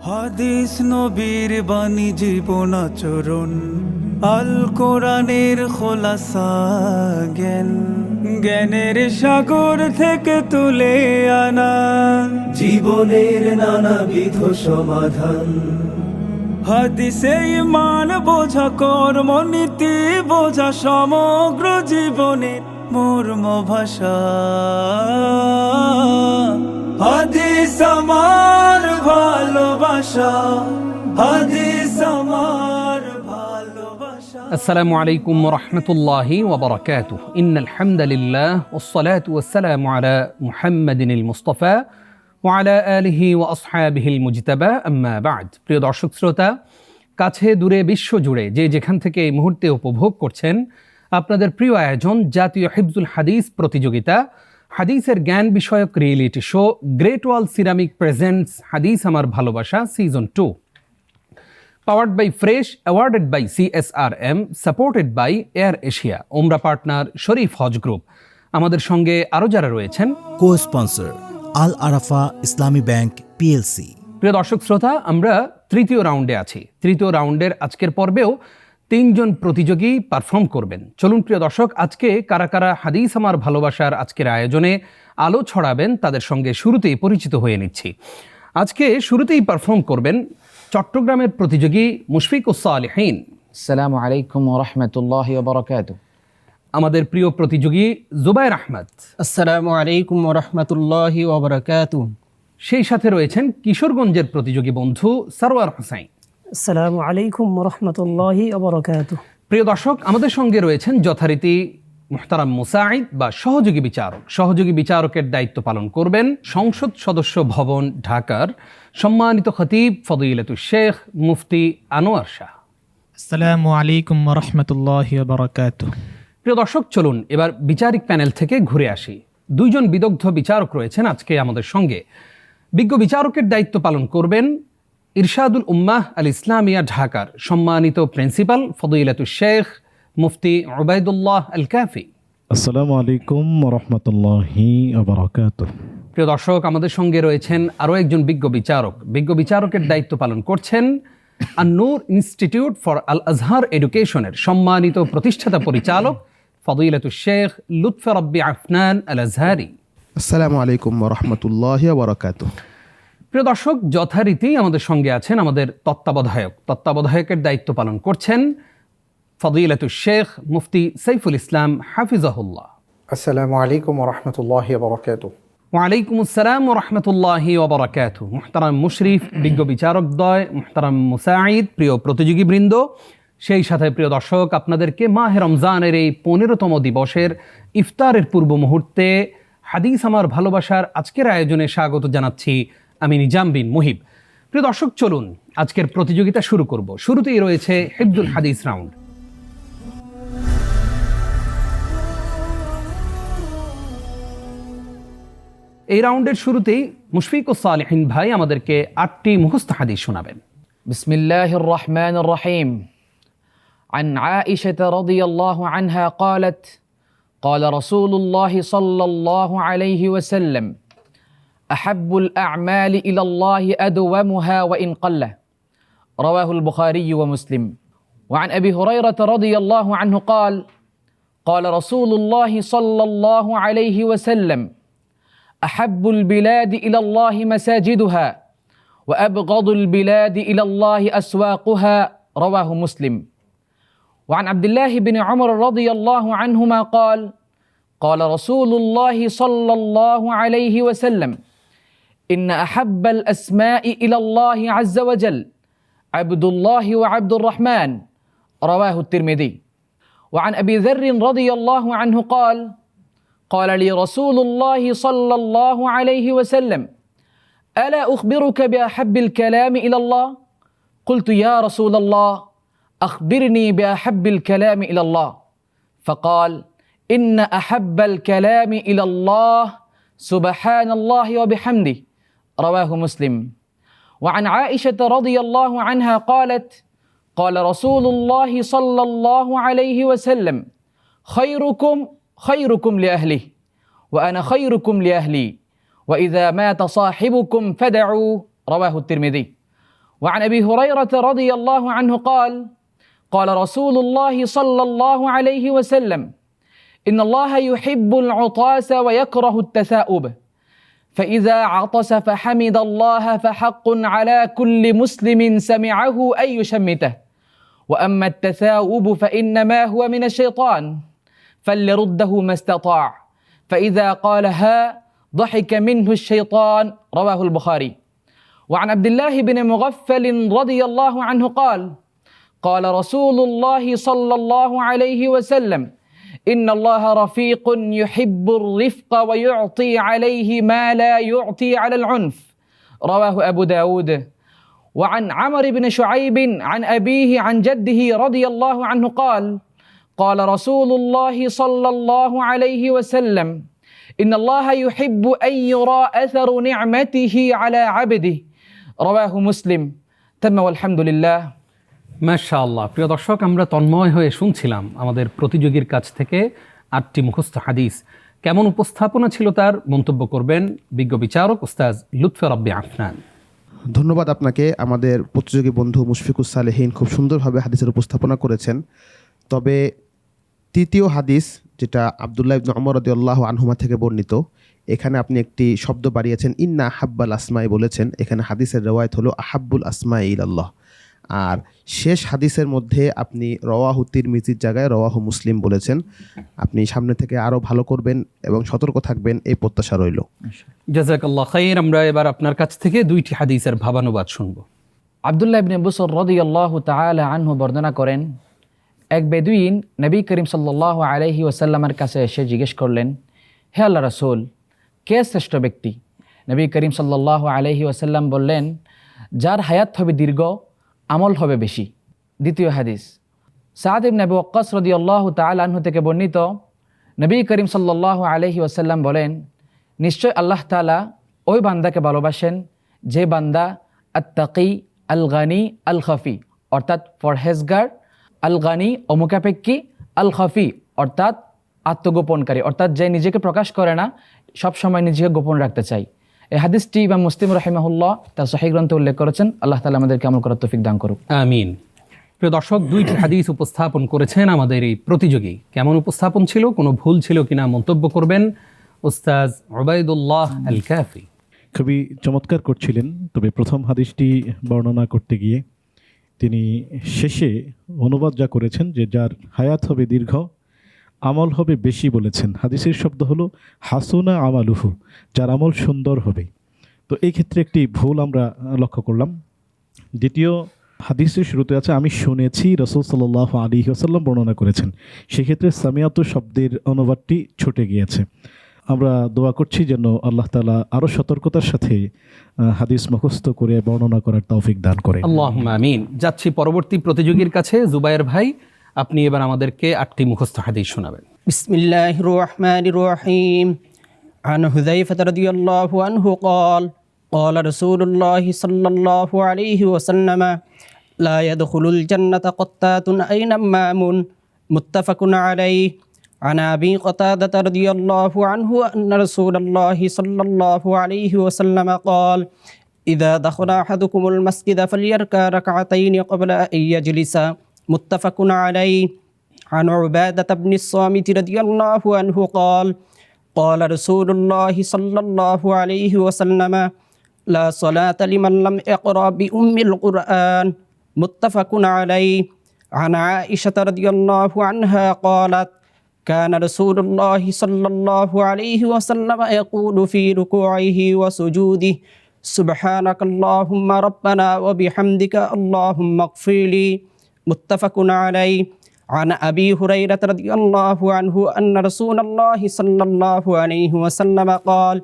হাদিস নবীর বাণী জীবন আচরণ, আল কোরআনের খোলাসা জ্ঞান, জ্ঞানের সাগর থেকে তুলে আনা জীবনের নানাবিধ সমাধান। হাদিসে ঈমান বোঝা, কর্মনীতি বোঝা, সমগ্র জীবনের মর্ম ভাষা। হাদিস আমার ভালোবাসা, হাদিস আমার ভালোবাসা। আসসালামু আলাইকুম ওয়া রাহমাতুল্লাহি ওয়া বারাকাতুহু। ইন্নাল হামদালিল্লাহ ওয়াসসালাতু ওয়াসসালামু আলা মুহাম্মাদিনিল মুস্তাফা ওয়া আলা আলিহি ওয়া আসহাবিহিল মুজতাবা, আম্মা বা'দ। প্রিয় দর্শক শ্রোতা, কাছে দূরে বিশ্বজুড়ে যে যেখান থেকে এই মুহূর্তে উপভোগ করছেন আপনাদের প্রিয় আয়োজন জাতীয় হিফজুল হাদিস প্রতিযোগিতা, হাদিসের জ্ঞান বিষয়ক reality show great wall ceramic presents হাদিস আমার ভালোবাসা season 2, powered by fresh, awarded by CSRM, supported by Air Asia, ওমরা পার্টনার শরীফ হজ গ্রুপ। আমাদের সঙ্গে আরও যারা রয়েছেন, কো স্পন্সর আল আরাফা ইসলামী ব্যাংক PLC। প্রিয় দর্শক শ্রোতা, আমরা তৃতীয় রাউন্ডে আছি। তৃতীয় রাউন্ডের আজকের পর্বেও 3 জন প্রতিযোগী পারফর্ম করবেন। চলুন প্রিয় দর্শক, আজকে কারা কারা হাদিস আমার ভালোবাসার আজকের আয়োজনে আলো ছড়াবেন তাদের সঙ্গে শুরুতেই পরিচিত হয়ে নিচ্ছি। আজকে শুরুতেই পারফর্ম করবেন চট্টগ্রামের প্রতিযোগী মুশফিকুস সালিহিন। আসসালামু আলাইকুম ওয়া রাহমাতুল্লাহি ওয়া বারাকাতুহু। আমাদের প্রিয় প্রতিযোগী জুবায়ের আহমদ। আসসালামু আলাইকুম ওয়া রাহমাতুল্লাহি ওয়া বারাকাতুহু। সেই সাথে রয়েছেন কিশোরগঞ্জের প্রতিযোগী বন্ধু সরওয়ার হোসাইন। আসসালামু আলাইকুম ওয়া রাহমাতুল্লাহি ওয়া বারাকাতুহু। প্রিয় দর্শক, আমাদের সঙ্গে রয়েছেন যথারীতি মুহতারাম মুসাঈদ বা সহযোগী বিচারক। সহযোগী বিচারকের দায়িত্ব পালন করবেন সংসদ সদস্য ভবন ঢাকার সম্মানিত খতিব ফদিলাতুশ শেখ মুফতি আনোয়ার শাহ। আসসালামু আলাইকুম ওয়া রাহমাতুল্লাহি ওয়া বারাকাতুহু। প্রিয় দর্শক, চলুন এবার বিচারিক প্যানেল থেকে ঘুরে আসি। 2 জন বিদগ্ধ বিচারক রয়েছেন আজকে আমাদের সঙ্গে। বিজ্ঞ বিচারকের দায়িত্ব পালন করবেন ইরশাদুল উম্মাহ আল ইসলামিয়া ঢাকার সম্মানিত প্রিন্সিপাল ফদিলাতুশ শেখ মুফতি উবাইদুল্লাহ আল কাফি। আসসালামু আলাইকুম ওয়া রাহমাতুল্লাহি ওয়া বারাকাতুহু। প্রিয় দর্শক, আমাদের সঙ্গে রয়েছেন আরও একজন বিজ্ঞ বিচারক। বিজ্ঞ বিচারকের দায়িত্ব পালন করছেন আন-নূর ইনস্টিটিউট ফর আল আজহার এডুকেশনের সম্মানিত প্রতিষ্ঠাতা পরিচালক ফদিলাতুশ শেখ লুৎফর রাব্বি আফনান আল আজহারি। আসসালামু আলাইকুম ওয়া রাহমাতুল্লাহি ওয়া বারাকাতুহু। প্রিয় দর্শক, যথারীতি আমাদের সঙ্গে আছেন আমাদের তত্ত্বাবধায়কের দায়িত্ব পালন করছেন ফদিলাতুশ শেখ মুফতি সাইফুল ইসলাম হাফিজাহুল্লাহ। আসসালামু আলাইকুম ওয়া রাহমাতুল্লাহি ওয়া বারাকাতুহু। ওয়ালাইকুম আসসালাম ওয়া রাহমাতুল্লাহি ওয়া বারাকাতুহু। মুহতারাম মুশরিফ, বিজ্ঞ বিচারকদ্বয়, মুহতারাম মুসাঈদ, প্রিয় প্রতিযোগীবৃন্দ, সেই সাথে প্রিয় দর্শক, আপনাদেরকে মাহে রমজানের এই 15তম দিবসের ইফতারের পূর্ব মুহূর্তে হাদিস আমার ভালোবাসার আজকের আয়োজনে স্বাগত জানাচ্ছি আমি নিজাম বিন মুহিব। প্রিয় দর্শক, চলুন আজকের প্রতিযোগিতা শুরু করব। শুরুতেই রয়েছে হিফজুল হাদিস রাউন্ড। এই রাউন্ডের শুরুতেই মুশফিকুস সালিহিন ভাই আমাদেরকে 8টি মুখস্থ হাদিস শোনাবেন। বিসমিল্লাহির রহমানির রহিম। عن عائشة رضي الله عنها قالت قال رسول الله صلى الله عليه وسلم أحب الأعمال إلى الله أدومها وإن قل. رواه البخاري ومسلم. وعن أبي هريرة رضي الله عنه قال قال رسول الله صلى الله عليه وسلم أحب البلاد إلى الله مساجدها وأبغض البلاد إلى الله أسواقها. رواه مسلم. وعن عبد الله بن عمر رضي الله عنهما قال قال رسول الله صلى الله عليه وسلم إن أحب الأسماء إلى الله عز وجل عبد الله وعبد الرحمن. رواه الترمذي. وعن أبي ذر رضي الله عنه قال قال لي رسول الله صلى الله عليه وسلم ألا أخبرك بأحب الكلام إلى الله؟ قلت يا رسول الله أخبرني بأحب الكلام إلى الله. فقال إن أحب الكلام إلى الله سبحان الله وبحمده. رواه مسلم. وعن عائشة رضي الله عنها قالت قال رسول الله صلى الله عليه وسلم خيركم خيركم لأهله وأنا خيركم لأهلي وإذا مات صاحبكم فدعوا. رواه الترمذي. وعن أبي هريرة رضي الله عنه قال قال رسول الله صلى الله عليه وسلم إن الله يحب العطاس ويكره التثاؤب فإذا عطس فحمد الله فحق على كل مسلم سمعه أن يشمته وأما التثاؤب فإنما هو من الشيطان فليرده ما استطاع فإذا قالها ضحك منه الشيطان رواه البخاري وعن عبد الله بن مغفل رضي الله عنه قال قال رسول الله صلى الله عليه وسلم إن الله رفيق يحب الرفق ويعطي عليه ما لا يعطي على العنف رواه أبو داود وعن عمرو بن شعيب عن أبيه عن جده رضي الله عنه قال قال رسول الله صلى الله عليه وسلم إن الله يحب أن يرى أثر نعمته على عبده رواه مسلم تم والحمد لله মাশাআল্লাহ। প্রিয় দর্শক, আমরা তন্ময় হয়ে শুনছিলাম আমাদের প্রতিযোগীর কাছ থেকে 8টি মুখস্থ হাদিস। কেমন উপস্থাপনা ছিল তার মন্তব্য করবেন বিজ্ঞ বিচারক উস্তাজ লুৎফে রব্বি আফনান। ধন্যবাদ আপনাকে। আমাদের প্রতিযোগী বন্ধু মুশফিকুস সালেহীন খুব সুন্দরভাবে হাদিসের উপস্থাপনা করেছেন। তবে তৃতীয় হাদিস, যেটা আব্দুল্লাহ ইবনে ওমর রাদিয়াল্লাহু আনহুমা থেকে বর্ণিত, এখানে আপনি একটি শব্দ বাড়িয়েছেন, ইন্না আহাব্বাল আসমাই বলেছেন। এখানে হাদিসের রিওয়ায়াত হলো আহাব্বুল আসমাই ইলাল্লাহ। আর শেষ হাদিসের মধ্যে আপনি রওয়াহু তিরমিজির জায়গায় রওয়াহু মুসলিম বলেছেন। আপনি সামনে থেকে আরও ভালো করবেন এবং সতর্ক থাকবেন, এই প্রত্যাশা রইল। জাযাকাল্লাহ খাইর। আমরা এবার আপনার কাছ থেকে 2টি হাদিসের ভাবানুবাদ শুনব। আব্দুল্লাহ ইবনে বুসর রাদিয়াল্লাহু তাআলা আনহু বর্ণনা করেন, এক বেদুইন নবী করিম সাল্লাল্লাহু আলাইহি ওয়াসাল্লামের কাছে এসে জিজ্ঞেস করলেন, হে আল্লাহ রাসূল, কে শ্রেষ্ঠ ব্যক্তি? নবী করিম সাল্লাল্লাহু আলাইহি ওয়াসাল্লাম বললেন, যার হায়াত হবে দীর্ঘ, আমল হবে বেশি। দ্বিতীয় হাদিস, সাদ ইবনে আবু ওয়াক্কাস রাদিয়াল্লাহু তাআলা আনহু থেকে বর্ণিত, নবী করিম সাল্লাল্লাহু আলাইহি ওয়াসাল্লাম বলেন, নিশ্চয় আল্লাহ তাআলা ওই বান্দাকে ভালোবাসেন যে বান্দা আত্তাকি আল গানি আল খাফি অর্থাৎ পরহেজগার, আল গানি অমুখাপেক্ষী, আল খাফি অর্থাৎ আত্মগোপনকারী, অর্থাৎ যে নিজেকে প্রকাশ করে না, সবসময় নিজেকে গোপন রাখতে চাই। এই হাদিসটি ইমাম মুসলিম রাহিমাহুল্লাহ তার সহিহ গ্রন্থে উল্লেখ করেছেন। আল্লাহ তাআলা আমাদেরকে আমল করার তৌফিক দান করুক, আমিন। প্রিয় দর্শক, 2টি হাদিস উপস্থাপন করেছেন আমাদের এই প্রতিযোগী। কেমন উপস্থাপন ছিল, কোনো ভুল ছিল কিনা মন্তব্য করবেন উস্তাজ উবাইদুল্লাহ আল কাফি। খুবই চমৎকার করছিলেন। তবে প্রথম হাদিসটি বর্ণনা করতে গিয়ে তিনি শেষে অনুবাদ যা করেছেন যে যার হায়াত হবে দীর্ঘ, আমল হবে বেশি বলেছেন। হাদিসের শব্দ হলো হাসুনা আমালুহু, যার আমল সুন্দর হবে। তো এই ক্ষেত্রে একটি ভুল আমরা লক্ষ্য করলাম। দ্বিতীয় হাদিসের শুরুতে আছে, আমি শুনেছি রাসূল সাল্লাল্লাহু আলাইহি ওয়াসাল্লাম বর্ণনা করেছেন। সেক্ষেত্রে সামিয়াতু শব্দের অনুবাদটি ছুটে গিয়েছে। আমরা দোয়া করছি যেন আল্লাহ তাআলা আরও সতর্কতার সাথে হাদিস মুখস্থ করে বর্ণনা করার তৌফিক দান করেন। আল্লাহুম্মা আমিন। যাচ্ছি পরবর্তী প্রতিযোগীর কাছে। জুবায়ের ভাই, আপনি এবার আমাদেরকে 8টি মুখস্থ হাদিস শোনাবেন। বিসমিল্লাহির রহমানির রহিম। عن حذيفة رضي الله عنه قال قال رسول الله صلى الله عليه وسلم لا يدخل الجنة قطات أينما مامون متفق عليه. عن أبي قتادة رضي الله عنه أن رسول الله صلى الله عليه وسلم قال إذا دخل أحدكم المسجد فليركع ركعتين قبل أن يجلس متفق عليه. عن عبادة بن الصامت رضي الله عنه قال قال رسول الله صلى الله عليه وسلم لا صلاة لمن لم يقرأ بأم القرآن متفق عليه. عن عائشة رضي الله عنها قالت كان رسول الله صلى الله عليه وسلم يقول في ركوعه وسجوده سبحانك اللهم ربنا وبحمدك اللهم اغفر لي متفق عليه. عن أبي هريرة رضي الله عنه أن رسول الله صلى الله عليه وسلم قال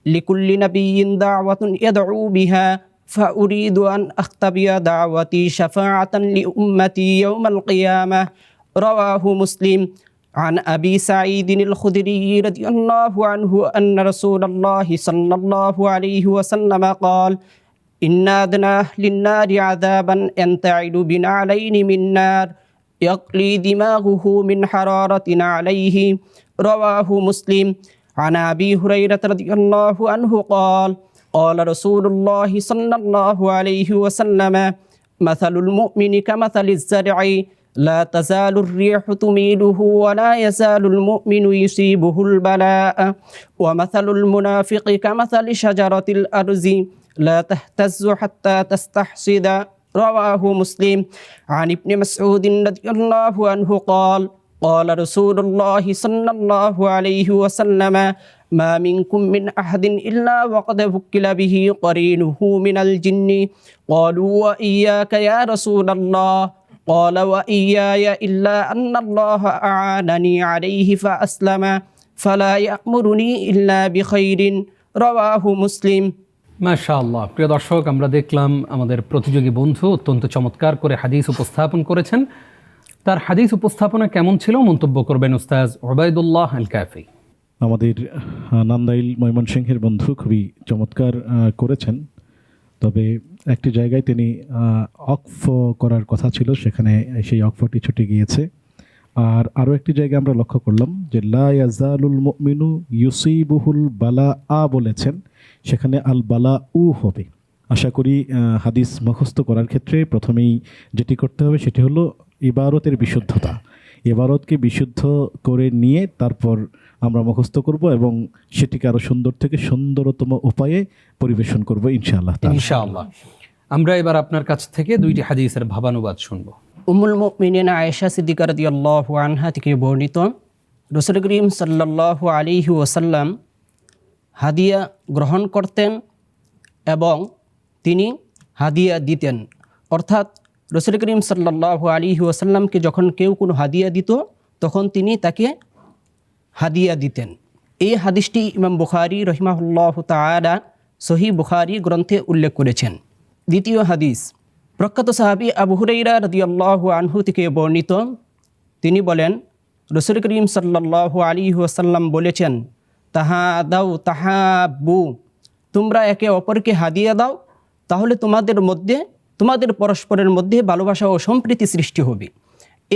لكل نبي دعوة يدعو بها فأريد أن أختبئ دعوتي شفاعة لأمتي يوم القيامة رواه مسلم. عن أبي سعيد الخدري رضي الله عنه أن رسول الله صلى الله عليه وسلم قال إن أدنى أهل النار عذابا ينتعل بنعلين من نار يقلي دماغه من حرارة عليه رواه مسلم. عن أبي هريرة رضي الله عنه قال قال رسول الله صلى الله عليه وسلم مثل المؤمن كمثل الزرع لا تزال الريح تميله ولا يزال المؤمن يصيبه البلاء ومثل المنافق كمثل شجرة الأرز لا تهتز حتى تستحصد رواه مسلم عن ابن مسعود رضي الله عنه قال قال رسول الله صلى الله عليه وسلم ما منكم من أحد إلا وقد وكل به قرينه من الجن قالوا وإياك يا رسول الله قال وإياي إلا أن الله أعانني عليه فأسلم فلا يأمرني إلا بخير رواه مسلم মাশাআল্লাহ। প্রিয় দর্শক, আমরা দেখলাম আমাদের প্রতিযোগী বন্ধু অত্যন্ত চমৎকার করে হাদিস উপস্থাপন করেছেন। তার হাদিস উপস্থাপনা কেমন ছিল মন্তব্য করবেন উস্তাজ ওবায়দুল্লাহ আল কাফি। আমাদের নান্দাইল ময়মনসিংহের বন্ধু খুবই চমৎকার করেছেন, তবে একটি জায়গায় তিনি অক্ফ করার কথা ছিল, সেখানে সেই অক্ফটি ছুটে গিয়েছে। আর আরও একটি জায়গায় আমরা লক্ষ্য করলাম যে লা ইয়াজালুল মুমিনু ইউসিবুহুল বালা আ বলেছেন, সেখানে আল বালা উ হবে। আশা করি হাদিস মুখস্থ করার ক্ষেত্রে প্রথমেই যেটি করতে হবে সেটি হলো ইবারতের বিশুদ্ধতা। ইবারতকে বিশুদ্ধ করে নিয়ে তারপর আমরা মুখস্থ করব এবং সেটিকে আরও সুন্দর থেকে সুন্দরতম উপায়ে পরিবেশন করব ইনশাআল্লাহ। ইনশাআল্লাহ। আমরা এবার আপনার কাছ থেকে দুইটি হাদিসের ভাবানুবাদ শুনব। উম্মুল মুমিনিন আয়েশা সিদ্দিকা রাদিয়াল্লাহু আনহা থেকে বর্ণিত, রাসূল করিম সাল্লাল্লাহু আলাইহি ওয়াসাল্লাম হাদিয়া গ্রহণ করতেন এবং তিনি হাদিয়া দিতেন। অর্থাৎ রাসূল করিম সাল্লাল্লাহু আলাইহি ওয়াসাল্লামকে যখন কেউ কোনো হাদিয়া দিত তখন তিনি তাকে হাদিয়া দিতেন। এই হাদিসটি ইমাম বুখারী রহিমাহুল্লাহু তাআলা সহিহ বুখারী গ্রন্থে উল্লেখ করেছেন। দ্বিতীয় হাদিস, প্রখ্যাত সাহাবী আবু হুরায়রা রাদিয়াল্লাহু আনহু থেকে বর্ণিত, তিনি বলেন রাসূল করিম সাল্লাল্লাহু আলাইহি ওয়াসাল্লাম বলেছেন, তাহাদাউ তাহাব্বু, তোমরা একে অপরকে হাদিয়া দাও, তাহলে তোমাদের পরস্পরের মধ্যে ভালোবাসা ও সম্প্রীতি সৃষ্টি হবে।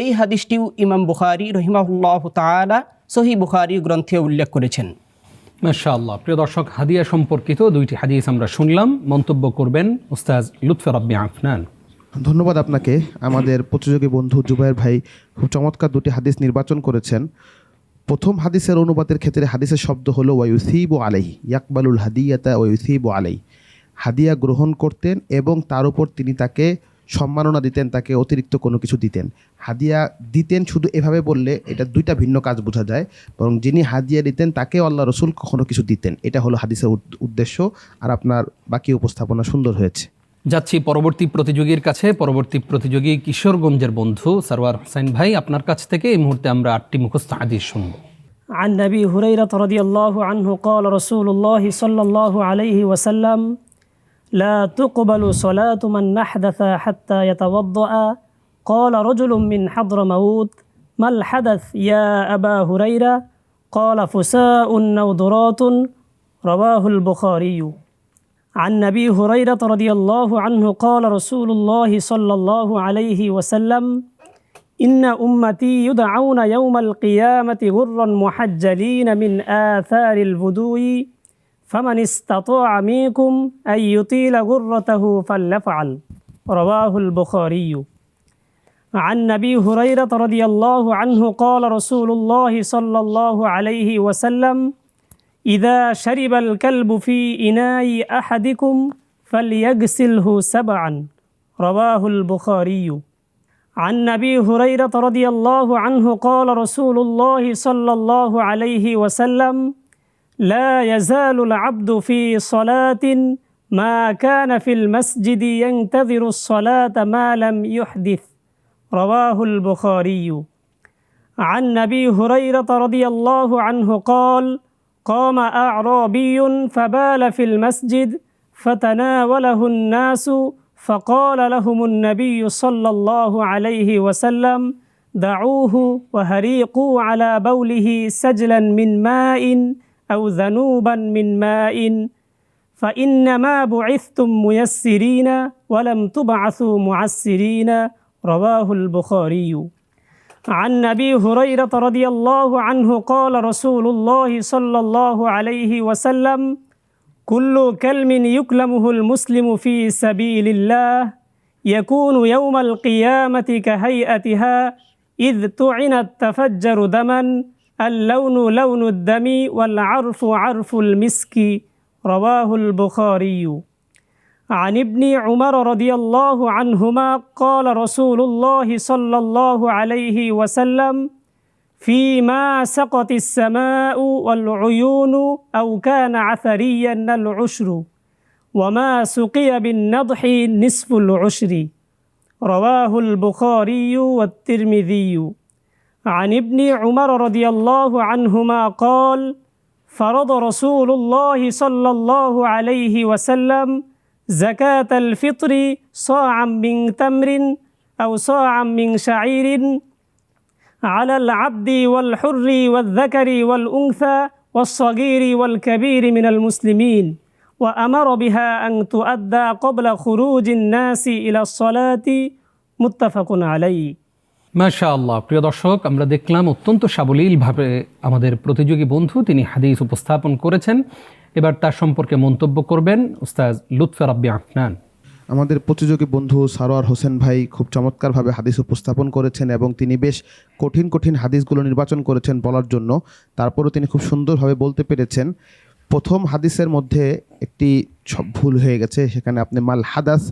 এই হাদিসটিও ইমাম বুখারী রহিমাহুল্লাহু তাআলা সহিহ বুখারী গ্রন্থে উল্লেখ করেছেন। মাশাআল্লাহ। প্রিয় দর্শক, হাদিয়া সম্পর্কিত দুইটি হাদিস আমরা শুনলাম। মন্তব্য করবেন উস্তাজ লুৎফর রাব্বি আফনান। ধন্যবাদ আপনাকে। আমাদের প্রতিযোগী বন্ধু জুবায়ের ভাই খুব চমৎকার দুটি হাদিস নির্বাচন করেছেন। প্রথম হাদিসের অনুবাদের ক্ষেত্রে হাদিসের শব্দ হলো ওয়ায়ুসিবু আলাইহি, ইয়াকবালুল হাদিয়াতা ওয়ায়ুসিবু আলাইহি। হাদিয়া গ্রহণ করতেন এবং তার উপর তিনি তাকে সম্মাননা দিতেন, তাকে অতিরিক্ত কোনো কিছু দিতেন। হাদিয়া দিতেন শুধু এভাবে বললে এটা দুইটা ভিন্ন কাজ বোঝা যায়, বরং যিনি হাদিয়া দিতেন তাকে আল্লাহ রসুল কখনো কিছু দিতেন। এটা হলো হাদিসের উদ্দেশ্য। আর আপনার বাকি উপস্থাপনা সুন্দর হয়েছে। যাচ্ছি পরবর্তী প্রতিযোগীর কাছে। পরবর্তী প্রতিযোগী কিশোরগঞ্জের বন্ধু সারওয়ার হোসেন ভাই, আপনার কাছ থেকে এই মুহূর্তে আমরা 8টি মুখস্থ হাদিস শুনব। عن أبي هريرة رضي الله عنه قال رسول الله صلى الله عليه وسلم لا تقبل صلاة من أحدث حتى يتوضأ. قال رجل من حضرموت ما الحدث يا أبا هريرة؟ قال فساء أو ضرات. رواه البخاري. عن أبي هريرة رضي الله عنه قال رسول الله صلى الله عليه وسلم إن أمتي يدعون يوم القيامة غرا محجلين من آثار الوضوء فمن استطاع منكم أن يطيل غرته فليفعل. رواه البخاري. عن أبي هريرة رضي الله عنه قال رسول الله صلى الله عليه وسلم إذا شرب الكلب في إناء أحدكم فليغسله 7. رواه البخاري. عن أبي هريرة رضي الله عنه قال رسول الله صلى الله عليه وسلم لا يزال العبد في صلاة ما كان في المسجد ينتظر الصلاة ما لم يحدث. رواه البخاري. عن أبي هريرة رضي الله عنه قال قام أعرابي فبال في المسجد فتناوله الناس فقال لهم النبي صلى الله عليه وسلم دعوه وهريقوا على بوله سجلا من ماء أو ذنوبا من ماء فإنما بعثتم ميسرين ولم تبعثوا معسرين. رواه البخاري. عن أبي هريرة رضي الله عنه قال رسول الله صلى الله عليه وسلم কুল্লু কালমিন ইউকলামুহুল মুসলিমু ফি সাবিলিল্লাহ ইয়াকুনু ইয়াউমাল কিয়ামাতি কাহাইআতিহা ইয তু'িনাত তাফাজ্জারু দামান আল-লাউনু লাউনুদ দামি ওয়াল আরফু আরফুল মিসকি রাওয়াহুল বুখারী। عن ابن عمر رضي الله عنهما قال رسول الله صلى الله عليه وسلم فيما سقط السماء والعيون أو كان عثريا العشر وما سقي بالنضح نصف العشر رواه البخاري والترمذي. عن ابن عمر رضي الله عنهما قال فرض رسول الله صلى الله عليه وسلم زكاة الفطر صاعا من تمر أو صاعا من شعير على العبد والحر والذكر والأنثى والصغير والكبير من المسلمين وأمر بها أن تؤدى قبل خروج الناس إلى الصلاة متفق عليه. মাশাআল্লাহ। প্রিয় দর্শক, আমরা দেখলাম অত্যন্ত সাবলীলভাবে আমাদের প্রতিযোগী বন্ধু তিনি হাদিস উপস্থাপন করেছেন। এবার তার সম্পর্কে মন্তব্য করবেন উস্তাজ লুৎফে রাব্বি আফনান। আমাদের প্রতিযোগী বন্ধু সারোয়ার হোসেন ভাই খুব চমৎকারভাবে হাদিস উপস্থাপন করেছেন এবং তিনি বেশ কঠিন কঠিন হাদিসগুলো নির্বাচন করেছেন বলার জন্য। তারপরও তিনি খুব সুন্দরভাবে বলতে পেরেছেন। প্রথম হাদিসের মধ্যে একটি ভুল হয়ে গেছে, সেখানে আপনি মাল হাদাস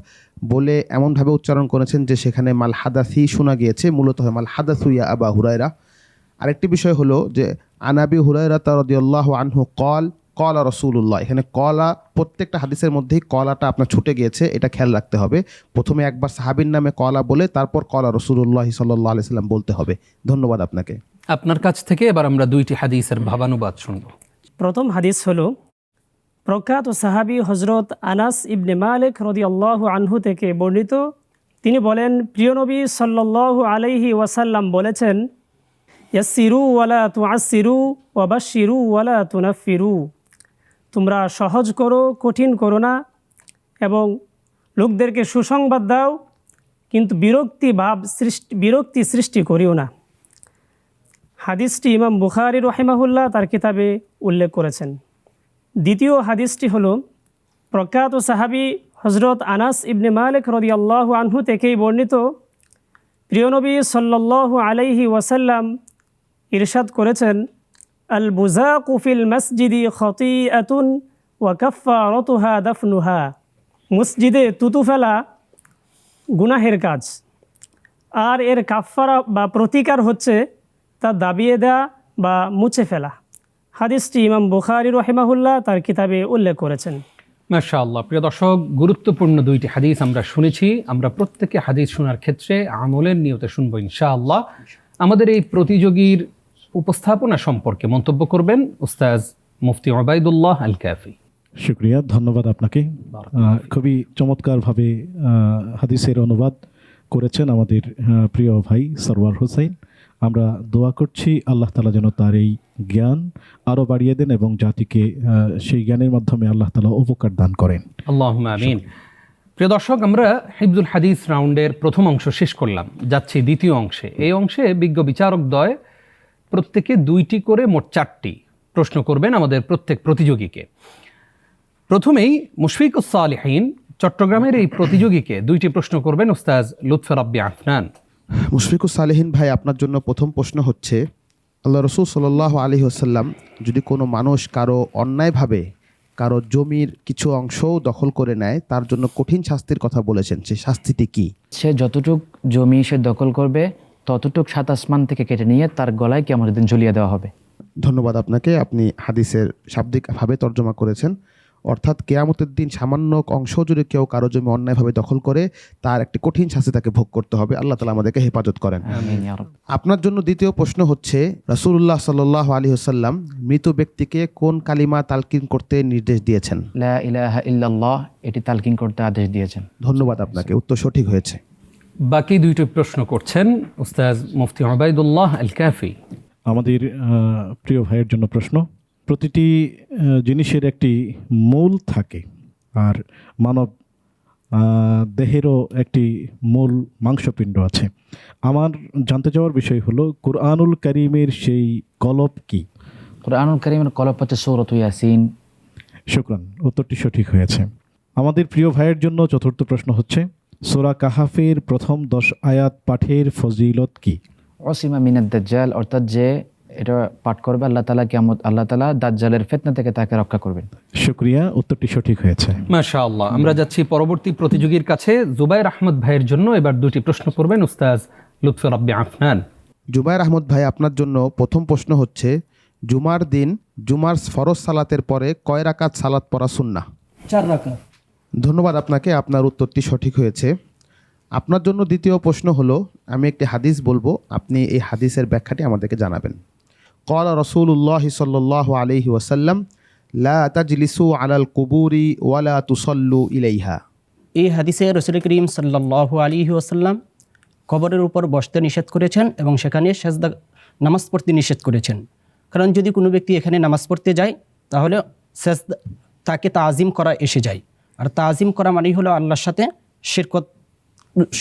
বলে এমনভাবে উচ্চারণ করেছেন যে সেখানে মাল হাদাসই শোনা গিয়েছে, মূলত হয় মাল হাদাসু ইয়া আবা হুরায়রা। আরেকটি বিষয় হলো যে আনাবি হুরায়রা রাদিয়াল্লাহু আনহু কলা রসুল্লাহ, এখানে কলা প্রত্যেকটা হাদিসের মধ্যেই কলাটা আপনার ছুটে গিয়েছে, এটা খেয়াল রাখতে হবে। প্রথমে একবার সাহাবীর নামে কলা বলে তারপর কলা রসুল্লাহ সাল্লাল্লাহু আলাইহি সাল্লাম বলতে হবে। ধন্যবাদ আপনাকে। আপনার কাছ থেকে এবার আমরা দুইটি হাদিসের ভাবানুবাদ শুনব। প্রথম হাদিস হলো প্রখ্যাত সাহাবী হজরত আনাস ইবনে মালিক রাদিয়াল্লাহু আনহু থেকে বর্ণিত। তিনি বলেন, প্রিয় নবী সাল্লাল্লাহু আলাইহি ওয়াসাল্লাম বলেছেন, ইয়াসসিরু ওয়ালা তুআসসিরু ওয়া বাশশিরু ওয়ালা তুনাফফিরু। তোমরা সহজ করো, কঠিন করো না, এবং লোকদেরকে সুসংবাদ দাও, কিন্তু বিরক্তি সৃষ্টি করিও না। হাদিসটি ইমাম বুখারী রাহিমাহুল্লাহ তার কিতাবে উল্লেখ করেছেন। দ্বিতীয় হাদিসটি হলো প্রখ্যাত সাহাবী হজরত আনাস ইবনে মালিক রাদিয়াল্লাহু আনহু থেকেই বর্ণিত। প্রিয় নবী সাল্লাল্লাহু আলাইহি ওয়াসাল্লাম ইরশাদ করেছেন, আল বুযাকু ফিল মসজিদি খতীআতুন ওয়া কাফফারাতুহা দাফনুহা। মসজিদে তুতু ফেলা গুনাহের কাজ, আর এর কাফফারা বা প্রতিকার হচ্ছে তা দাবিয়ে দেয়া বা মুছে ফেলা। হাদিসটি ইমাম বুখারী রাহিমাহুল্লাহ তার কিতাবে উল্লেখ করেছেন। মাশাআল্লাহ। প্রিয় দর্শক, গুরুত্বপূর্ণ দুইটি হাদিস আমরা শুনেছি। আমরা প্রত্যেকে হাদিস শোনার ক্ষেত্রে আমলের নিয়তে শুনবো ইনশাআল্লাহ। আমাদের এই প্রতিযোগীর উপস্থাপনা সম্পর্কে মন্তব্য করবেন উস্তাজ মুফতি ওবায়দুল্লাহ আল কাফি। শুক্রিয়া, ধন্যবাদ আপনাকে। খুবই চমৎকারভাবে হাদিসের অনুবাদ করেছেন আমাদের প্রিয় ভাই সরওয়ার হোসেন। আমরা দোয়া করছি আল্লাহ তাআলা যেন তার এই জ্ঞান আরও বাড়িয়ে দেন এবং জাতিকে সেই জ্ঞানের মাধ্যমে আল্লাহ তাআলা উপকার দান করেন। আল্লাহুম্মা আমিন। প্রিয় দর্শক, আমরা হিফজুল হাদিস রাউন্ডের প্রথম অংশ শেষ করলাম, যাচ্ছি দ্বিতীয় অংশে। এই অংশে বিজ্ঞ বিচারকদ্বয় প্রত্যেকে দুইটি করে মোট 4টি প্রশ্ন করবেন আমাদের প্রত্যেক প্রতিযোগীকে। প্রথমেই মুশফিকুস সালিহিন চট্টগ্রামের এই প্রতিযোগীকে 2টি প্রশ্ন করবেন উস্তাজ লুৎফে রাব্বি আফনান। মুশফিকুস সালেহিন ভাই, আপনার জন্য প্রথম প্রশ্ন হচ্ছে, আল্লাহ রসুল সাল্লাল্লাহু আলাইহি ওয়াসাল্লাম যদি কোনো মানুষ কারো অন্যায়ভাবে কারো জমির কিছু অংশও দখল করে নেয়, তার জন্য কঠিন শাস্তির কথা বলেছেন, সেই শাস্তিটি কি? সে যতটুক জমি সে দখল করবে ততটুক 7 আসমান থেকে কেটে নিয়ে তার গলায় কিয়ামতের দিন ঝুলিয়ে দেওয়া হবে। ধন্যবাদ আপনাকে। আপনি হাদিসের শাব্দিকভাবে তর্জমা করেছেন, অর্থাৎ কেয়ামতের দিন সামান্য অংশ যদি কেউ কারো জমি অন্যায়ভাবে দখল করে, তার একটি কঠিন শাস্তি তাকে ভোগ করতে হবে। আল্লাহ তাআলা আমাদেরকে হেফাজত করেন। আমিন ইয়া রাব। আপনার জন্য দ্বিতীয় প্রশ্ন হচ্ছে, রাসূলুল্লাহ সাল্লাল্লাহু আলাইহি ওয়াসাল্লাম মৃত ব্যক্তিকে কোন কালিমা তালকিন করতে নির্দেশ দিয়েছেন? লা ইলাহা ইল্লাল্লাহ, এটি তালকিন করতে আদেশ দিয়েছেন। ধন্যবাদ আপনাকে, উত্তর সঠিক হয়েছে। বাকি 2টি প্রশ্ন করছেন উস্তাজ মুফতি ওবায়দুল্লাহ আল কাফি। আমাদের প্রিয় ভাইয়ের জন্য প্রশ্ন। প্রতিটি জিনিসের একটি মূল থাকে, আর মানব দেহেরও একটি মূল মাংসপিণ্ড আছে। আমার জানতে চাওয়ার বিষয় হলো, কুরআনুল কারীমের সেই কলব কি? কুরআনুল কারীমের কলব হচ্ছে সূরাতুল ইয়াসিন। শুকরান, উত্তরটি সঠিক হয়েছে। আমাদের প্রিয় ভাইয়ের জন্য চতুর্থ প্রশ্ন হচ্ছে, সূরা কাহাফের প্রথম 10 আয়াত পাঠের ফজিলত কি? ওসিমা মিনাদ দাজ্জাল, অর্থাৎ যে এটা পাঠ করবে আল্লাহ তাআলা আল্লাহ তাআলা দাজ্জালের ফিতনা থেকে তাকে রক্ষা করবেন। শুকরিয়া, উত্তরটি সঠিক হয়েছে। মাশাআল্লাহ। আমরা যাচ্ছি পরবর্তী প্রতিযোগীর কাছে। জুবাইর আহমদ ভাইয়ের জন্য এবার দুটি প্রশ্ন করবেন উস্তাজ লুৎফর রাব্বি আফনান। জুবাইর আহমদ ভাই, আপনার জন্য প্রথম প্রশ্ন হচ্ছে, জুমার দিন জুমার ফরজ সালাতের পরে কয় রাকাত সালাত পড়া সুন্নাহ? 4 রাকাত। ধন্যবাদ আপনাকে, আপনার উত্তরটি সঠিক হয়েছে। আপনার জন্য দ্বিতীয় প্রশ্ন হলো, আমি একটি হাদিস বলবো, আপনি এই হাদিসের ব্যাখ্যাটি আমাদেরকে জানাবেন। ক্বালা রাসূলুল্লাহ সাল্লাল্লাহু আলাইহি ওয়াসাল্লাম, লা তাজলিসু আলাল কুবুরি ওয়ালা তুসাল্লু ইলাইহা। এই হাদিসে রাসূল করিম সাল্লাল্লাহু আলাইহি ওয়াসাল্লাম কবরের উপর বসতে নিষেধ করেছেন এবং সেখানে সেজদা নামাজ পড়তে নিষেধ করেছেন। কারণ যদি কোনো ব্যক্তি এখানে নামাজ পড়তে যায় তাহলে সেজদা তাকে তাজিম করা এসে যায়, আর তাজিম করা মানেই হলো আল্লাহর সাথে শিরকত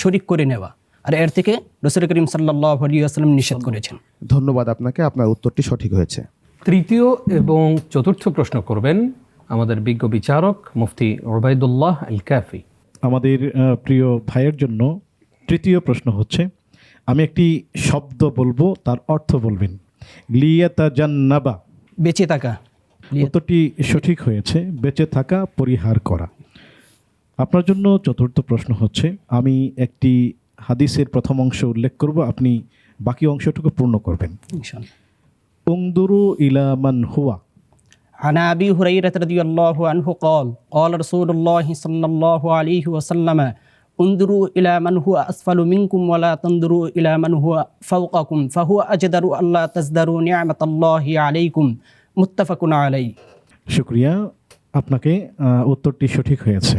শরিক করে নেওয়া, আর এর থেকে রাসূল করিম সাল্লাল্লাহু আলাইহি ওয়াসাল্লাম নিষেধ করেছেন। ধন্যবাদ আপনাকে, আপনার উত্তরটি সঠিক হয়েছে। তৃতীয় এবং চতুর্থ প্রশ্ন করবেন আমাদের বিজ্ঞ বিচারক মুফতি উবাইদুল্লাহ আল কাফি। আমাদের প্রিয় ভাইয়ের জন্য তৃতীয় প্রশ্ন হচ্ছে, আমি একটি শব্দ বলবো, তার অর্থ বলবেন। লিয়াতাজান্নাবা, বেঁচে থাকা। উত্তরটি সঠিক হয়েছে, বেঁচে থাকা, পরিহার করা। আপনার জন্য চতুর্থ প্রশ্ন হচ্ছে, আমি একটি হাদিসের প্রথম অংশ উল্লেখ করব, আপনি বাকি অংশটুকু পূর্ণ করবেন। ইনশাআল্লাহ। উনদুরু ইলা মান হুয়া। عن أبي هريرة رضي الله عنه قال قال رسول الله صلى الله عليه وسلم انظروا إلى من هو أسفل منكم ولا تنظروا إلى من هو فوقكم فهو أجدر ألا تزدروا نعمة الله عليكم متفق عليه। শুকরিয়া, আপনাকে উত্তরটি সঠিক হয়েছে।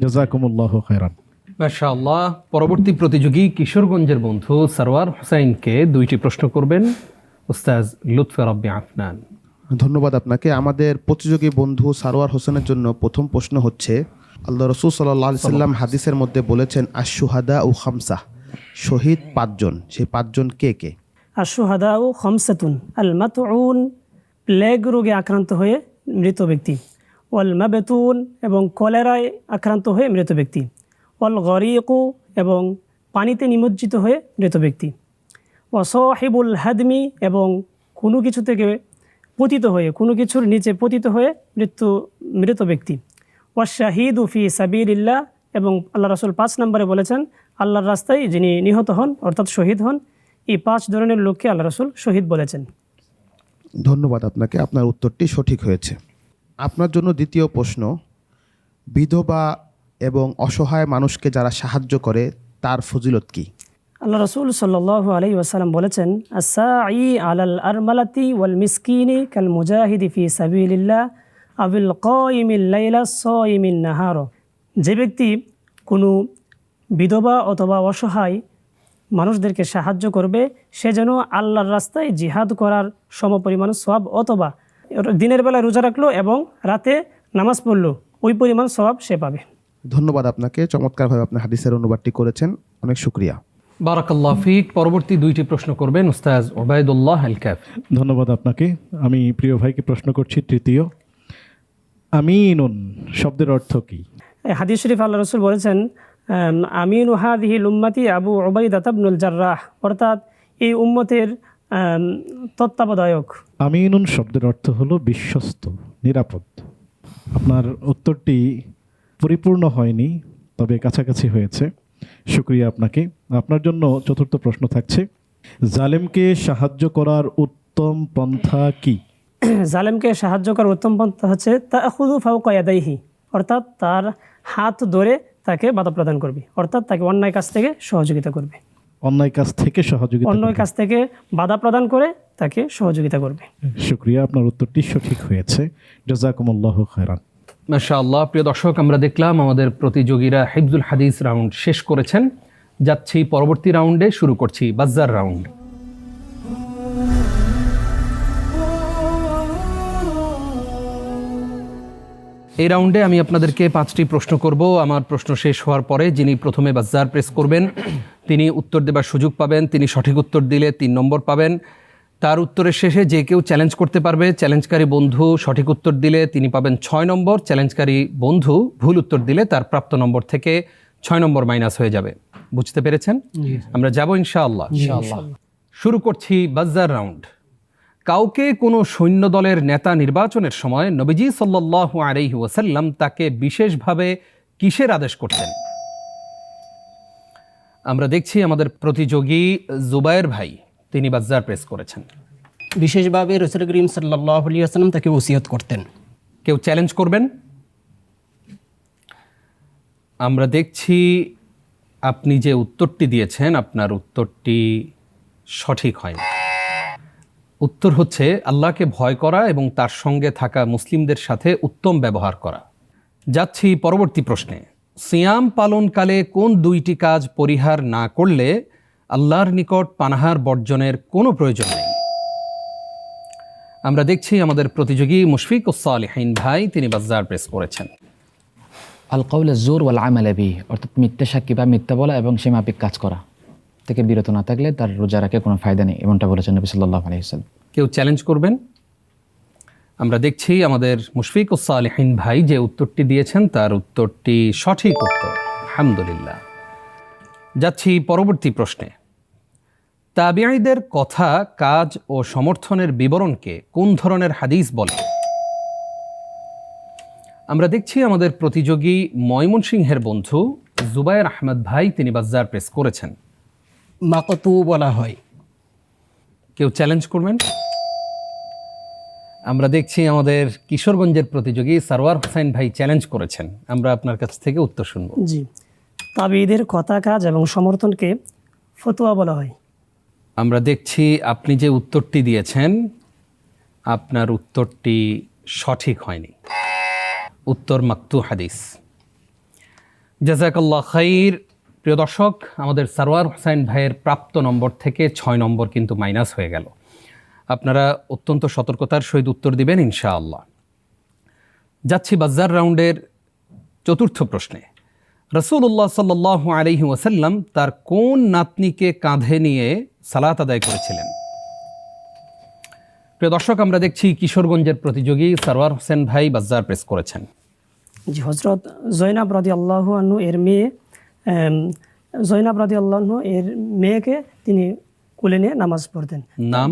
জাযাকুমুল্লাহু খাইরান। মাশাআল্লাহ। পরবর্তী প্রতিযোগী কিশোরগঞ্জের বন্ধু সরওয়ার হোসেনকে দুইটি প্রশ্ন করবেন উস্তাজ লুৎফর রাব্বি আফনান। ধন্যবাদ আপনাকে। আমাদের প্রতিযোগী বন্ধু সারোয়ার হোসেনের জন্য প্রথম প্রশ্ন হচ্ছে, আল্লাহ রাসূল সাল্লাল্লাহু আলাইহি সাল্লাম হাদিসের মধ্যে বলেছেন, আশ-শুহাদা ও খামসা, শহীদ 5 জন। সেই 5 জন কে কে? আশ-শুহাদা ও খামসাতুন, আল মাতউন, প্লেগ রোগে আক্রান্ত হয়ে মৃত ব্যক্তি, ওয়াল মাবতুন, এবং কলেরায় আক্রান্ত হয়ে মৃত ব্যক্তি, ওয়াল গরিকু, এবং পানিতে নিমজ্জিত হয়ে মৃত ব্যক্তি, ওয়া সাহিবুল হাদমি, এবং কোনো কিছু থেকে পতিত হয়ে, কোনো কিছুর নিচে পতিত হয়ে মৃত ব্যক্তি, ওয়া শাহিদু ফি সাবিলিল্লাহ, এবং আল্লাহ রাসূল 5 নম্বরে বলেছেন আল্লাহর রাস্তায় যিনি নিহত হন অর্থাৎ শহীদ হন। এই 5 ধরনের লোককে আল্লাহ রাসূল শহীদ বলেছেন। ধন্যবাদ আপনাকে, আপনার উত্তরটি সঠিক হয়েছে। আপনার জন্য দ্বিতীয় প্রশ্ন, বিধবা এবং অসহায় মানুষকে যারা সাহায্য করে তার ফজিলত কি? আল্লাহ রাসূল সাল্লাল্লাহু আলাইহি ওয়াসাল্লাম বলেছেন, আস-সাঈ আলাল আরমালাতি ওয়াল মিসকিনি কাল মুজাহিদি ফি সাবিলিল্লাহ আবিল কাইমিল লাইলা সাইমিন নাহার। যে ব্যক্তি কোনো বিধবা অথবা অসহায় মানুষদেরকে সাহায্য করবে সে যেন আল্লাহর রাস্তায় জিহাদ করার সমপরিমাণ সওয়াব, অথবা দিনের বেলা রোজা রাখলো এবং রাতে নামাজ পড়লো, ওই পরিমাণ সওয়াব সে পাবে। ধন্যবাদ আপনাকে, চমৎকারভাবে আপনি হাদিসের অনুবাদটি করেছেন, অনেক শুকরিয়া। বারাকাল্লাহু ফিক। পরবর্তী দুইটি প্রশ্ন করবেন উস্তাজ উবাইদুল্লাহ আল কাফি। ধন্যবাদ আপনাকে। আমি প্রিয় ভাইকে প্রশ্ন করছি তৃতীয়, আমিনুন শব্দের অর্থ কি? হাদিস শরীফ আল্লাহ রাসূল বলেছেন, আমিনু হাদিহিল উম্মতি আবু উবাইদা ইবনুল জাররাহ, অর্থাৎ এই উম্মতের তত্ত্বাবধায়ক। আমিনুন শব্দের অর্থ হলো বিশ্বস্ত, নিরাপদ। আপনার উত্তরটি পরিপূর্ণ হয়নি, তবে কাছাকাছি হয়েছে। শুকরিয়া আপনাকে। আপনার জন্য চতুর্থ প্রশ্ন থাকছে, জালেমকে সাহায্য করার উত্তম পন্থা কি? জালেমকে সাহায্য করার উত্তম পন্থা হচ্ছে তাখুযু ফাওকা ইয়াদাইহি, অর্থাৎ তার হাত ধরে তাকে বাধা প্রদান করবে, অর্থাৎ তাকে অন্যায় কাজ থেকে সহযোগিতা করবে। অন্যায় কাজ থেকে সহযোগিতা, অন্যায় কাজ থেকে বাধা প্রদান করে তাকে সহযোগিতা করবে। শুকরিয়া, আপনার উত্তরটি সঠিক হয়েছে। জাযাকুমুল্লাহু খাইরান। মাশাআল্লাহ। প্রিয় দর্শক, আমরা দেখলাম আমাদের প্রতিযোগীরা হিফজুল হাদিস রাউন্ড শেষ করেছেন। যাচ্ছি পরবর্তী রাউন্ডে, শুরু করছি বাজ্জার রাউন্ড। এই রাউন্ডে আমি আপনাদেরকে 5টি প্রশ্ন করব। আমার প্রশ্ন শেষ হওয়ার পরে যিনি প্রথমে বাজ্জার প্রেস করবেন তিনি উত্তর দেবার সুযোগ পাবেন। তিনি সঠিক উত্তর দিলে 3 নম্বর পাবেন। তার উত্তরের শেষে যে কেউ চ্যালেঞ্জ করতে পারবে। চ্যালেঞ্জকারী বন্ধু সঠিক উত্তর দিলে তিনি পাবেন 6 নম্বর। চ্যালেঞ্জকারী বন্ধু ভুল উত্তর দিলে তার প্রাপ্ত নম্বর থেকে 6 নম্বর মাইনাস হয়ে যাবে। বুঝতে পেরেছেন? আমরা যাব ইনশাআল্লাহ। শুরু করছি বাজার রাউন্ড। কাউকে কোনো সৈন্য দলের নেতা নির্বাচনের সময় নবীজি সাল্লাল্লাহু আলাইহি ওয়াসাল্লাম তাকে বিশেষভাবে কিসের আদেশ করতেন? আমরা দেখছি আমাদের প্রতিযোগী জুবায়ের ভাই, তিনি বাজার প্রেস করেছেন। বিশেষভাবে রাসূল করিম সাল্লাল্লাহু আলাইহি ওয়াসাল্লাম তাকে ওসিয়ত করতেন। কেউ চ্যালেঞ্জ করবেন? আমরা দেখছি আপনি যে উত্তরটি দিয়েছেন আপনার উত্তরটি সঠিক হয়নি। উত্তর হচ্ছে আল্লাহকে ভয় করা এবং তার সঙ্গে থাকা মুসলিমদের সাথে উত্তম ব্যবহার করা। যাচ্ছি পরবর্তী প্রশ্নে। সিয়াম পালনকালে কোন 2টি কাজ পরিহার না করলে আল্লাহর নিকট পানাহার বর্জনের কোনো প্রয়োজন নেই? আমরা দেখছি আমাদের প্রতিযোগী মুশফিকুস সালেহিন ভাই, তিনি বাজার প্রেস করেছেন। আল কাউল জোর ওয়াল আমাল বিহি, অর্থাৎ মিথ্যা সাক্ষী বা মিথ্যা বলা এবং সে মাফিক কাজ করা থেকে বিরত না থাকলে তার রোজা রাখে কোনো ফায়দা নেই, এমনটা বলেছেন নবী সাল্লাল্লাহু আলাইহি ওয়াসাল্লাম। কেউ চ্যালেঞ্জ করবেন? আমরা দেখছি আমাদের মুশফিকুস সালেহিন ভাই যে উত্তরটি দিয়েছেন তার উত্তরটি সঠিক উত্তর, আলহামদুলিল্লাহ। যাচ্ছি পরবর্তী প্রশ্নে। তাবিঈদের কথা, কাজ ও সমর্থনের বিবরণকে কোন ধরনের হাদিস বলে? আমরা দেখছি আমাদের প্রতিযোগী ময়মনসিংহের বন্ধু জুবায়ের আহমদ ভাই, তিনি বাজার প্রেস করেছেন। মাকতু বলা হয়। কেউ চ্যালেঞ্জ করবেন? আমরা দেখছি আমাদের কিশোরগঞ্জের প্রতিযোগী সারওয়ার হোসেন ভাই চ্যালেঞ্জ করেছেন। আমরা আপনার কাছ থেকে উত্তর শুনব। জি, তাবিঈদের কথা, কাজ এবং সমর্থনকে ফতোয়া বলা হয়। আমরা দেখছি আপনি যে উত্তরটি দিয়েছেন আপনার উত্তরটি সঠিক হয়নি। উত্তর মাকতু হাদিস। জাযাকাল্লাহ খাইর। প্রিয় দর্শক, আমাদের সারওয়ার হোসেন ভাইয়ের প্রাপ্ত নম্বর থেকে 6 নম্বর কিন্তু মাইনাস হয়ে গেল। আপনারা অত্যন্ত সতর্কতার সহিত উত্তর দিবেন ইনশাআল্লাহ। যাচ্ছি বাজার রাউন্ডের চতুর্থ প্রশ্নে। রাসূলুল্লাহ সাল্লাল্লাহু আলাইহি ওয়াসাল্লাম তার কোন নাতনিকে কাঁধে নিয়ে সালাত আদায় করেছিলেন? প্রিয় দর্শক, আমরা দেখছি কিশোরগঞ্জের প্রতিযোগী সারওয়ার হোসেন ভাই বাজার প্রেস করেছেন। জি, হযরত জয়নাব রাদিয়াল্লাহু আনহু এর মেয়ে, জয়নাব রাদিয়াল্লাহু আনহু এর মেয়েকে তিনি কোলে নিয়ে নামাজ পড়তেন। নাম?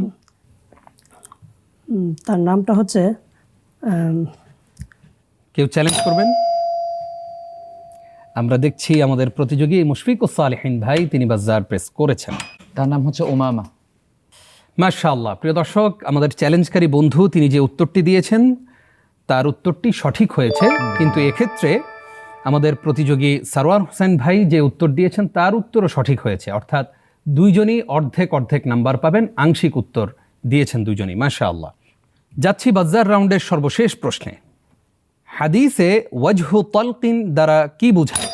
তার নামটা হচ্ছে, কেউ চ্যালেঞ্জ করবেন? আমরা দেখছি আমাদের প্রতিযোগী মুশফিকুস সালেহিন ভাই, তিনি বাজার প্রেস করেছেন। তার নাম হচ্ছে উমামা। মাশাআল্লাহ। প্রিয় দর্শক, আমাদের চ্যালেঞ্জকারী বন্ধু তিনি যে উত্তরটি দিয়েছেন তার উত্তরটি সঠিক হয়েছে, কিন্তু এক্ষেত্রে আমাদের প্রতিযোগী সারওয়ার হোসেন ভাই যে উত্তর দিয়েছেন তার উত্তরও সঠিক হয়েছে, অর্থাৎ দুইজনই অর্ধেক অর্ধেক নাম্বার পাবেন। আংশিক উত্তর দিয়েছেন দুইজনই, মাশাআল্লাহ। যাচ্ছি বাজার রাউন্ডের সর্বশেষ প্রশ্নে। হাদিসে ওয়াজহু তালকিন দ্বারা কি বোঝায়?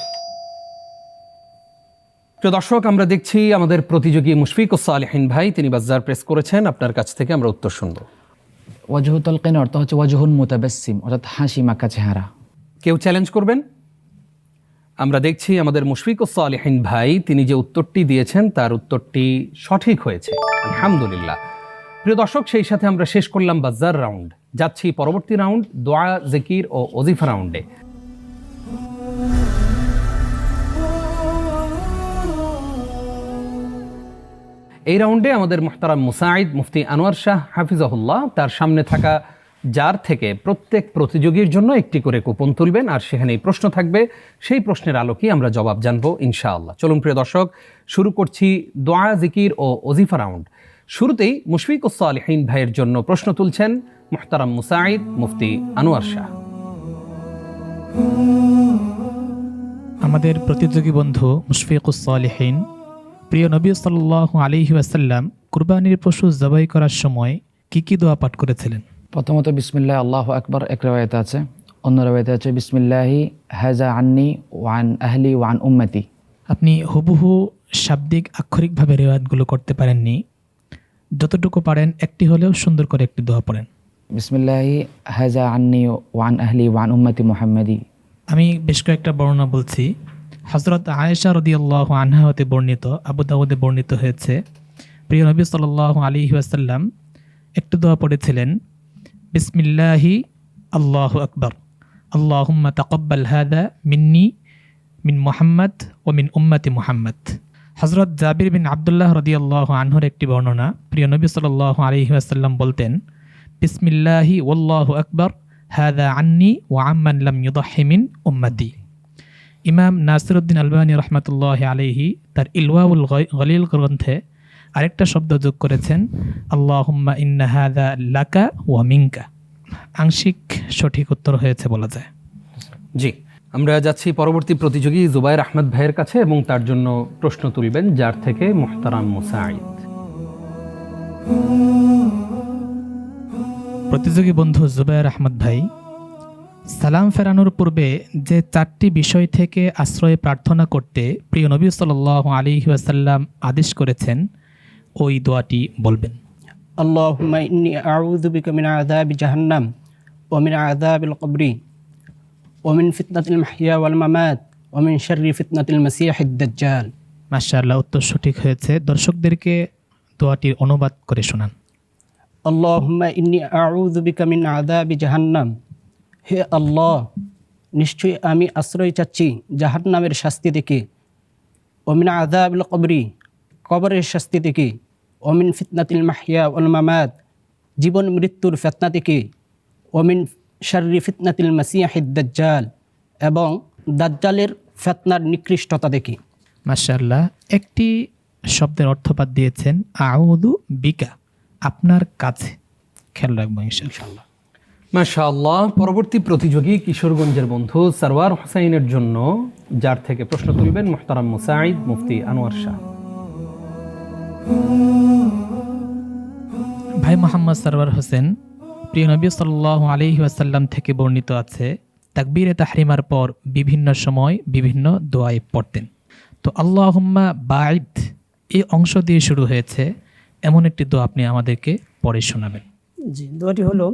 প্রিয় দর্শক, আমরা দেখছি আমাদের প্রতিযোগী মুশফিকুস সালেহিন ভাই, তিনি বাজার প্রেস করেছেন। আপনার কাছ থেকে আমরা উত্তর শুনব। ওয়াজহু তালকিন অর্থ হচ্ছে ওয়াজহুন মুতাবাসসিম, অর্থাৎ হাসি মাখা চেহারা। কেউ চ্যালেঞ্জ করবেন? আমরা দেখছি আমাদের মুশফিকুস সালেহিন ভাই, তিনি যে উত্তরটি দিয়েছেন তার উত্তরটি সঠিক হয়েছে, আলহামদুলিল্লাহ। প্রিয় দর্শক, সেই সাথে আমরা শেষ করলাম বাজার রাউন্ড। যাচ্ছি পরবর্তী রাউন্ড, দোয়া, জিকির ও ওজিফা রাউন্ডে। এই রাউন্ডে আমাদের মুহতারাম মুসাঈদ মুফতি আনোয়ার শাহ হাফিজাহুল্লাহ তার সামনে থাকা জার থেকে প্রত্যেক প্রতিযোগীর জন্য একটি করে কুপন তুলবেন, আর সেখানেই প্রশ্ন থাকবে। সেই প্রশ্নের আলোকেই আমরা জবাব জানবো ইনশাআল্লাহ। চলুন প্রিয় দর্শক, শুরু করছি দোয়া, জিকির ও ওজিফা রাউন্ড। শুরুতেই মুশফিকুস সালেহিন ভাইয়ের জন্য প্রশ্ন তুলছেন মুহতারাম মুসাঈদ মুফতি আনোয়ার শাহ। আমাদের প্রতিযোগী বন্ধু মুশফিকুস সালেহিন, প্রিয় নবী সাল্লাল্লাহু আলাইহি ওয়াসাল্লাম কুরবানির পশু জবাই করার সময় কি কি দোয়া পাঠ করেছিলেন? প্রথমত বিসমিল্লাহ আল্লাহু আকবার এক রাওয়ায়াতে আছে, অন্য রাওয়ায়াতে আছে বিসমিল্লাহি হাজা আন্নি ওয়ান আহলি ওয়ান উম্মতি। আপনি হুবহু শাব্দিক আক্ষরিকভাবে রিওয়ায়াতগুলো করতে পারেননি, যতটুকু পারেন একটি হলেও সুন্দর করে একটি দোয়া পড়েন। বিসমিল্লাহি হাজা আন্নি ওয়ান আহলি ওয়ান উম্মতি মুহাম্মাদি। আমি বেশ কয়েকটা বর্ণনা বলছি। হযরত আয়েশা রাদিয়াল্লাহু আনহা হতে বর্ণিত, আবু দাউদে বর্ণিত হয়েছে, প্রিয় নবী সাল্লাল্লাহু আলাইহি ওয়াসাল্লাম একটু দোয়া পড়েছিলেন, বিসমিল্লাহি আল্লাহু আকবার, আল্লাহুম্মা তাকাব্বাল হাদা মিন্নি মিন মুহাম্মদ ও মিন উম্মতি মুহাম্মদ। হযরত জাবির বিন আব্দুল্লাহ রাদিয়াল্লাহু আনহুর একটি বর্ণনা, প্রিয় নবী সাল্লাল্লাহু আলাইহি ওয়াসাল্লাম বলতেন, বিসমিল্লাহি ওয়াল্লাহু আকবার হাদা আন্নি ওয়া আম্মান লাম ইউদাহি মিন উম্মতি। ইমাম নাসিরউদ্দিন আলবানী রহমাতুল্লাহ আলাইহি তার ইলওয়াউল গলিল গ্রন্থে আরেকটা শব্দ যোগ করেছেন, আল্লাহুম্মা ইন্না হাদা লাকা ওয়া মিনকা। আংশিক সঠিক উত্তর হয়েছে বলা যায়। জি, আমরা যাচ্ছি পরবর্তী প্রতিযোগী জুবায়ের আহমদ ভাইয়ের কাছে এবং তার জন্য প্রশ্ন তুলবেন যার থেকে মুহতারাম মুসাঈদ। প্রতিযোগী বন্ধু জুবায়ের আহমদ ভাই, সালাম ফেরানোর পূর্বে যে 4টি বিষয় থেকে আশ্রয় প্রার্থনা করতে প্রিয় নবী সাল্লাল্লাহু আলাইহি ওয়াসাল্লাম আদেশ করেছেন, ওই দোয়াটি বলবেন। আল্লাহুম্মা ইন্নী আউযু বিকা মিন আযাবি জাহান্নাম ওয়া মিন আযাবিল কবরি ওয়া মিন ফিতনাতিল মাহইয়া ওয়াল মামাত ওয়া মিন শাররি ফিতনাতিল মাসীহিদ দাজ্জাল। মাশাআল্লাহ, উত্তর সঠিক হয়েছে। দর্শকদেরকে দোয়াটির অনুবাদ করে শোনান। আল্লাহুম্মা ইন্নী আউযু বিকা মিন আযাবি জাহান্নাম, হে আল্লাহ, নিশ্চয়ই আমি আশ্রয় চাচ্ছি জাহান্নামের শাস্তি থেকে, ওয়া মিন আযাবিল কবরি, কবরের শাস্তি থেকে, ওয়া মিন ফিতনাতিল মাহইয়া ওয়াল মামাত, জীবন মৃত্যুর ফিতনা থেকে, ওয়া মিন শাররি ফিতনাতিল মাসীহিদ দাজ্জাল, এবং দাজ্জালের ফিতনার নিকৃষ্টতা থেকে। মাশাআল্লাহ, একটি শব্দের অর্থপাত দিয়েছেন আউযু বিকা, আপনার কাছে। খেয়াল রাখবো ইনশাআল্লাহ। মাশাআল্লাহ, পরবর্তী প্রতিযোগী কিশোরগঞ্জের বন্ধু সারওয়ার হোসাইনের জন্য যার থেকে প্রশ্ন তুলবেন মুহতারাম মুসাঈদ মুফতি আনোয়ার শাহ। ভাই মোহাম্মদ সারওয়ার হোসেন, প্রিয় নবী সাল্লাল্লাহু আলাইহি ওয়াসাল্লাম থেকে বর্ণিত আছে, তাকবীরে তাহরিমার পর বিভিন্ন সময় বিভিন্ন দোয়ায় পড়তেন। তো আল্লাহুম্মা বাঈদ এই অংশ দিয়ে শুরু হয়েছে এমন একটি দোয়া আপনি আমাদেরকে পড়ে শোনাবেন। জি, দোয়াটি হলো,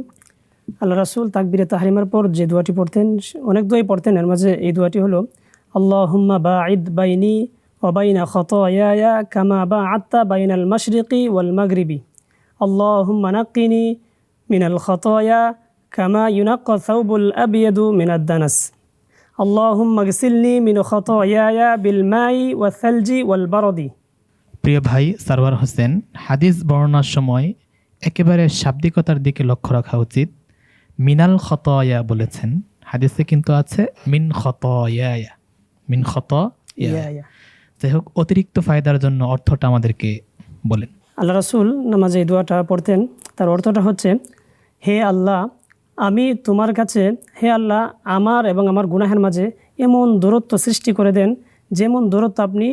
আল্লাহ রাসূল তাকবীরে তাহরিমার পর যে দোয়াটি পড়তেন, অনেক দোয়াই পড়তেন, এর মাঝে এই দোয়াটি হলো, আল্লাহুম্মা বাঈদ বাইনি ওয়া বাইনা খাতায়ায়া কামা বা'আদতা বাইনাল মাশরিকি ওয়াল মাগরিবি, আল্লাহুম্মা নাক্কিনি মিনাল খাতায়া কামা ইউনাক্কা সাওবুল আবয়াদু মিনাদ দানাস, আল্লাহুম্মা গসিলনি মিন খাতায়ায়া বিল মাই ওয়াস সালজি ওয়াল বারদি। প্রিয় ভাই সারওয়ার হোসেন, হাদিস বর্ণনার সময় একেবারে শাব্দিকতার দিকে লক্ষ্য রাখা উচিত। মিনাল খতায়া বলেছেন, হাদিসে কিন্তু আছে মিন খতায়া, মিন খতায়া। যাই হোক, অতিরিক্ত ফায়দার জন্য অর্থটা আমাদেরকে বলেন। আল্লাহ রাসূল নামাজে এই দোয়াটা পড়তেন, তার অর্থটা হচ্ছে, হে আল্লাহ, আমি তোমার কাছে, হে আল্লাহ, আমার এবং আমার গুনাহের মাঝে এমন দূরত্ব সৃষ্টি করে দেন যেমন দূরত্ব আপনি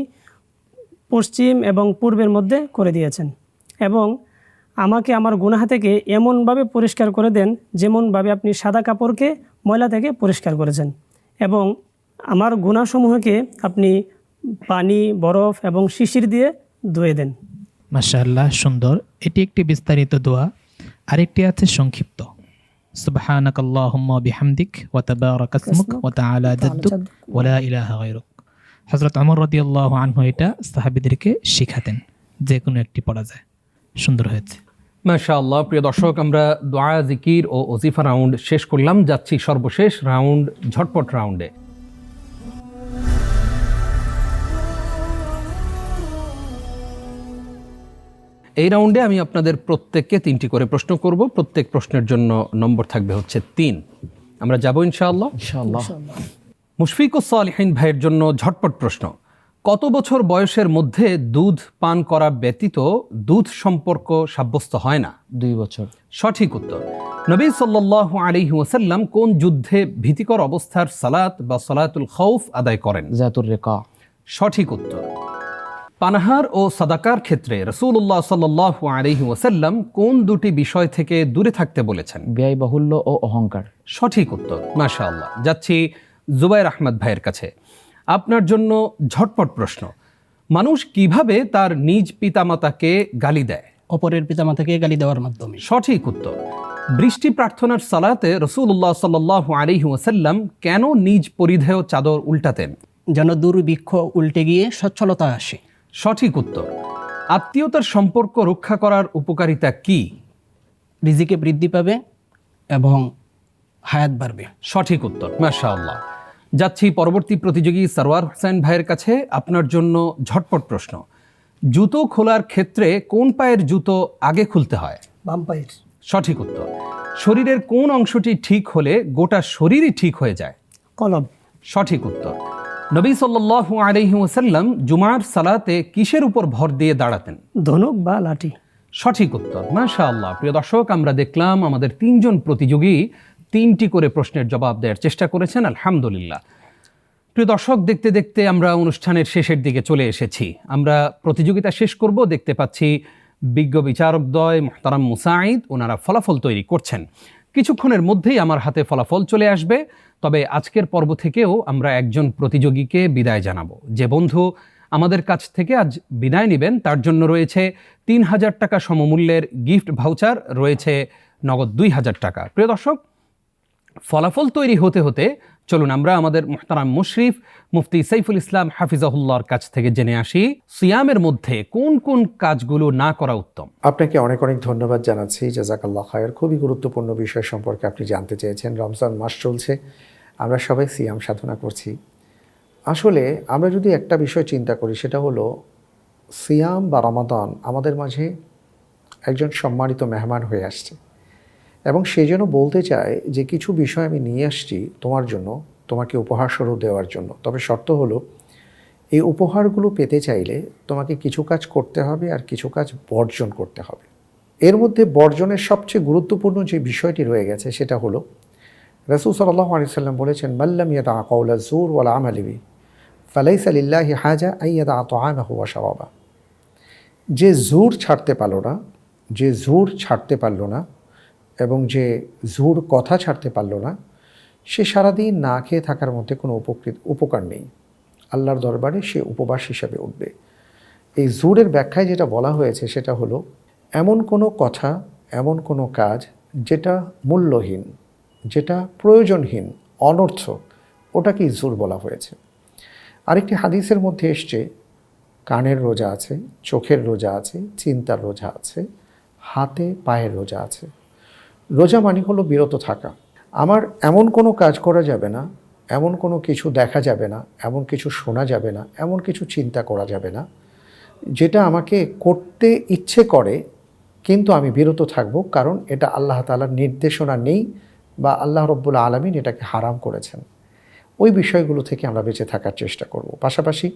পশ্চিম এবং পূর্বের মধ্যে করে দিয়েছেন, এবং আমাকে আমার গুনাহ থেকে এমনভাবে পরিষ্কার করে দেন যেমনভাবে আপনি সাদা কাপড়কে ময়লা থেকে পরিষ্কার করেছেন, এবং আমার গুনাহসমূহকে আপনি পানি, বরফ এবং শিশির দিয়ে ধুয়ে দেন। মাশাআল্লাহ, সুন্দর। এটি একটি বিস্তারিত দোয়া, আরেকটি আছে সংক্ষিপ্ত। সুবহানাকাল্লাহুম্মা বিহামদিক ওয়া তাবারাকা ইসমুক ওয়া তাআলা জাদ্দুক ওয়া লা ইলাহা গায়রুক। হযরত ওমর রাদিয়াল্লাহু আনহু এটা সাহাবীদেরকে শিখাতেন, যে কোনো একটি পড়া যায়। সুন্দর হয়েছে। মাশাআল্লাহ, প্রিয় দর্শক, আমরা দোয়া, জিকির ও ওজিফা রাউন্ড শেষ করলাম। যাচ্ছি সর্বশেষ রাউন্ড, ঝটপট রাউন্ডে। এই রাউন্ডে আমি আপনাদের প্রত্যেককে 3টি করে প্রশ্ন করব। প্রত্যেক প্রশ্নের জন্য নম্বর থাকবে হচ্ছে 3। আমরা যাব ইনশাআল্লাহ। মুশফিকুস সালিহিন ভাইয়ের জন্য ঝটপট প্রশ্ন, কত বছর বয়সের মধ্যে দুধ পান করা ব্যতীত দুধ সম্পর্ক সাব্যস্ত হয় না? 2 বছর। সঠিক উত্তর। নবী সাল্লাল্লাহু আলাইহি ওয়াসাল্লাম কোন যুদ্ধে ভীতিকর অবস্থার সালাত বা সালাতুল খাউফ আদায় করেন? যাতুর রিকা। সঠিক উত্তর। পানাহার ও সাদাকার ক্ষেত্রে রাসূলুল্লাহ সাল্লাল্লাহু আলাইহি ওয়াসাল্লাম কোন দুটি বিষয় থেকে দূরে থাকতে বলেছেন? ব্যয়বাহুল্য ও অহংকার। সঠিক উত্তর। মাশাআল্লাহ। যাচ্ছি জুবায়ের আহমদ ভাইয়ের কাছে। আপনার জন্য ঝটপট প্রশ্ন, মানুষ কিভাবে তার নিজ পিতামাতাকে গালি দেয়? অপরের পিতামাতাকে গালি দেওয়ার মাধ্যমে। সঠিক উত্তর। বৃষ্টি প্রার্থনার সালাতে রাসূলুল্লাহ সাল্লাল্লাহু আলাইহি ওয়াসাল্লাম কেন নিজ পরিধেয় চাদর উল্টাতেন? যেন দুর্ভিক্ষ উল্টে গিয়ে সচ্ছলতা আসে। সঠিক উত্তর। আত্মীয়তার সম্পর্ক রক্ষা করার উপকারিতা কি? রিজিকে বৃদ্ধি পাবে এবং হায়াত বাড়বে। সঠিক উত্তর, মাশাআল্লাহ। যাচ্ছি পরবর্তী প্রতিযোগী সরওয়ার হোসেন ভাইয়ের কাছে। আপনার জন্য ঝটপট প্রশ্ন। জুতো খোলার ক্ষেত্রে কোন পায়ের জুতো আগে খুলতে হয়? বাম পায়ের। সঠিক উত্তর। শরীরের কোন অংশটি ঠিক হলে গোটা শরীরই ঠিক হয়ে যায়? কলম। সঠিক উত্তর। নবী সাল্লাল্লাহু আলাইহি ওয়াসাল্লাম জুমার সালাতে কিসের উপর ভর দিয়ে দাঁড়াতেন? ধনুক বা লাঠি। সঠিক উত্তর, মাশাআল্লাহ। প্রিয় দর্শক, আমরা দেখলাম আমাদের তিনজন প্রতিযোগী তিনটি করে প্রশ্নের জবাব দেওয়ার চেষ্টা করেছেন, আলহামদুলিল্লাহ। প্রিয় দর্শক, দেখতে দেখতে আমরা অনুষ্ঠানের শেষের দিকে চলে এসেছি। আমরা প্রতিযোগিতা শেষ করব। দেখতে পাচ্ছি বিজ্ঞ বিচারকদ্বয় মুহতারাম মুসাঈদ ওনারা ফলাফল তৈরি করছেন। কিছুক্ষণের মধ্যেই আমার হাতে ফলাফল চলে আসবে। তবে আজকের পর্ব থেকেও আমরা একজন প্রতিযোগীকে বিদায় জানাবো। যে বন্ধু আমাদের কাছ থেকে আজ বিদায় নেবেন তার জন্য রয়েছে ৩,০০০ টাকা সমমূল্যের গিফট ভাউচার, রয়েছে নগদ ২,০০০ টাকা। প্রিয় দর্শক, ফলাফল তৈরি হতে হতে চলুন আমরা আমাদের মুহতারাম মুশরিফ মুফতি সাইফুল ইসলাম হাফিজাহুল্লাহর কাছ থেকে জেনে আসি সিয়ামের মধ্যে কোন কোন কাজগুলো না করা উত্তম। আপনাকে অনেক অনেক ধন্যবাদ জানাচ্ছি, জাযাকাল্লাহ খায়ের। খুবই গুরুত্বপূর্ণ বিষয় সম্পর্কে আপনি জানতে চেয়েছেন। রমজান মাস চলছে, আমরা সবাই সিয়াম সাধনা করছি। আসলে আমরা যদি একটা বিষয় চিন্তা করি, সেটা হলো সিয়াম বা রমাদান আমাদের মাঝে একজন সম্মানিত মেহমান হয়ে আসছে, এবং সেই জন্য বলতে চাই যে কিছু বিষয় আমি নিয়ে আসছি তোমার জন্য, তোমাকে উপহারস্বরূপ দেওয়ার জন্য। তবে শর্ত হলো এই উপহারগুলো পেতে চাইলে তোমাকে কিছু কাজ করতে হবে আর কিছু কাজ বর্জন করতে হবে। এর মধ্যে বর্জনের সবচেয়ে গুরুত্বপূর্ণ যে বিষয়টি রয়ে গেছে সেটা হলো রাসূল সাল্লাল্লাহু আলাইহি ওয়াসাল্লাম বলেছেন, মাল্লাম ইয়াদা কাওলা যুর ওয়াল আমালি বিহি ফালাইসা লিল্লাহি হাজা আন ইয়াদা তাআমাহু ওয়া শারাবা। যে জুর ছাড়তে পারলো না, যে জুর ছাড়তে পারলো না এবং যে জুর কথা ছাড়তে পারলো না, সে সারাদিন না খেয়ে থাকার মধ্যে কোনো উপকার নেই। আল্লাহর দরবারে সে উপবাস হিসাবে উঠবে। এই জুরের ব্যাখ্যায় যেটা বলা হয়েছে সেটা হলো এমন কোনো কথা, এমন কোনো কাজ যেটা মূল্যহীন, যেটা প্রয়োজনহীন, অনর্থ, ওটাকেই জুর বলা হয়েছে। আরেকটি হাদিসের মধ্যে এসছে কানের রোজা আছে, চোখের রোজা আছে, চিন্তার রোজা আছে, হাতে পায়ের রোজা আছে। রোজা মানে হলো বিরত থাকা। আমার এমন কোনো কাজ করা যাবে না, এমন কোনো কিছু দেখা যাবে না, এমন কিছু শোনা যাবে না, এমন কিছু চিন্তা করা যাবে না যেটা আমাকে করতে ইচ্ছে করে কিন্তু আমি বিরত থাকব, কারণ এটা আল্লাহ তাআলার নির্দেশনা নেই বা আল্লাহ রব্বুল আলামিন এটাকে হারাম করেছেন। ওই বিষয়গুলো থেকে আমরা বেঁচে থাকার চেষ্টা করব। পাশাপাশি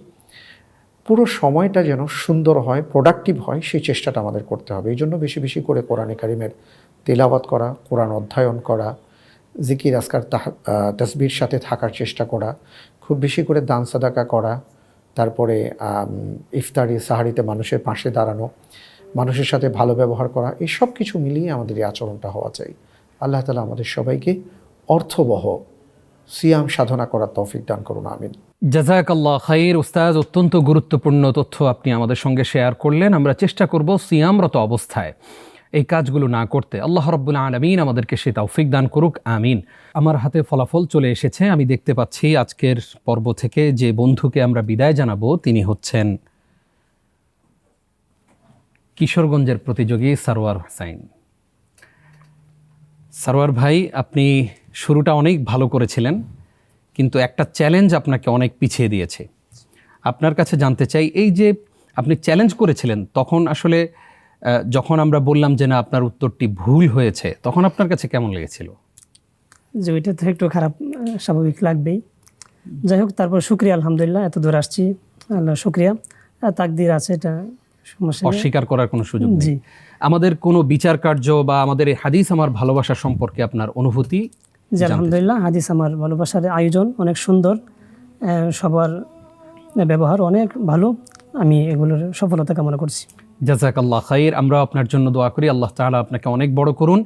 পুরো সময়টা যেন সুন্দর হয়, প্রোডাক্টিভ হয়, সেই চেষ্টাটা আমাদের করতে হবে। এই জন্য বেশি বেশি করে কোরআনে কারিমের তেলাওয়াত করা, কোরআন অধ্যয়ন করা, জিকির আজকার তাসবির সাথে থাকার চেষ্টা করা, খুব বেশি করে দান সাদাকা করা, তারপরে ইফতারি সাহারিতে মানুষের পাশে দাঁড়ানো, মানুষের সাথে ভালো ব্যবহার করা, এই সব কিছু মিলিয়ে আমাদের এই আচরণটা হওয়া চাই। আল্লাহ তাআলা আমাদের সবাইকে অর্থবহ সিয়াম সাধনা করার তৌফিক দান করুন, আমিন। জাযাকাল্লাহ খাইর। উস্তাদ, অত্যন্ত গুরুত্বপূর্ণ তথ্য আপনি আমাদের সঙ্গে শেয়ার করলেন। আমরা চেষ্টা করব সিয়ামরত অবস্থায় এই কাজগুলো না করতে। আল্লাহ রাব্বুল আলামিন আমাদেরকে সে তৌফিক দান করুক, আমিন। আমার হাতে ফলাফল চলে এসেছে। আমি দেখতে পাচ্ছি আজকের পর্ব থেকে যে বন্ধুকে আমরা বিদায় জানাবো তিনি হচ্ছেন কিশোরগঞ্জের প্রতিযোগী সরওয়ার হোসেন। সরওয়ার ভাই, আপনি শুরুটা অনেক ভালো করেছিলেন, কিন্তু একটা চ্যালেঞ্জ আপনাকে অনেক পিছিয়ে দিয়েছে। আপনার কাছে জানতে চাই, এই যে আপনি চ্যালেঞ্জ করেছিলেন, তখন আসলে যখন আমরা বললাম যে না আপনার উত্তরটি ভুল হয়েছে, তখন আপনার কাছে কেমন লেগেছিল? যে ওইটা তো একটু খারাপ, স্বাভাবিক লাগবেই। যাই হোক, তারপর শুক্রিয়া, আলহামদুলিল্লাহ এত দূর আসছি, আল্লাহ শুক্রিয়া। তাকদির আছে, এটা সমস্যা নেই, অস্বীকার করার কোনো সুযোগ নেই। জি। আমাদের কোনো বিচার কার্য বা আমাদের এই হাদিস আমার ভালোবাসা সম্পর্কে আপনার অনুভূতি? জি আলহামদুলিল্লাহ, হাদিস আমার ভালোবাসার আয়োজন অনেক সুন্দর, সবার ব্যবহার অনেক ভালো। আমি এগুলোর সফলতা কামনা করছি। জাযাকাল্লাহ খাইর। আমরা আপনার জন্য দোয়া করি, আল্লাহ তাআলা আপনাকে অনেক বড় করুন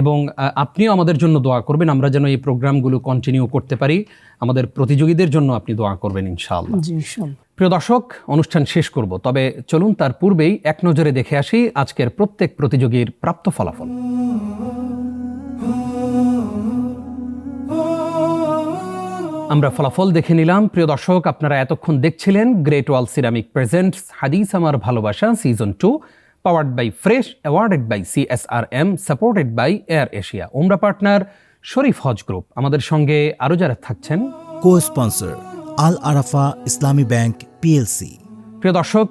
এবং আপনিও আমাদের জন্য দোয়া করবেন, আমরা যেন এই প্রোগ্রামগুলো কন্টিনিউ করতে পারি। আমাদের প্রতিযোগীদের জন্য আপনি দোয়া করবেন ইনশাআল্লাহ। জি ইনশাআল্লাহ। প্রিয় দর্শক, অনুষ্ঠান শেষ করব, তবে চলুন তার পূর্বেই এক নজরে দেখে আসি আজকের প্রত্যেক প্রতিযোগীর প্রাপ্ত ফলাফল। আমরা ফলাফল দেখে নিলাম। প্রিয় দর্শক, আপনারা এতক্ষণ দেখছিলেন গ্রেট ওয়াল সিরামিক প্রেজেন্টস হাদিস আমার ভালোবাসা season 2 powered by Fresh, awarded by CSRM, supported by Air Asia. উমরা পার্টনার শরীফ হজ গ্রুপ। আমাদের সঙ্গে আরও যারা থাকছেন, কো স্পন্সর আল আরাফা ইসলামী ব্যাংক পিএলসি। প্রিয় দর্শক,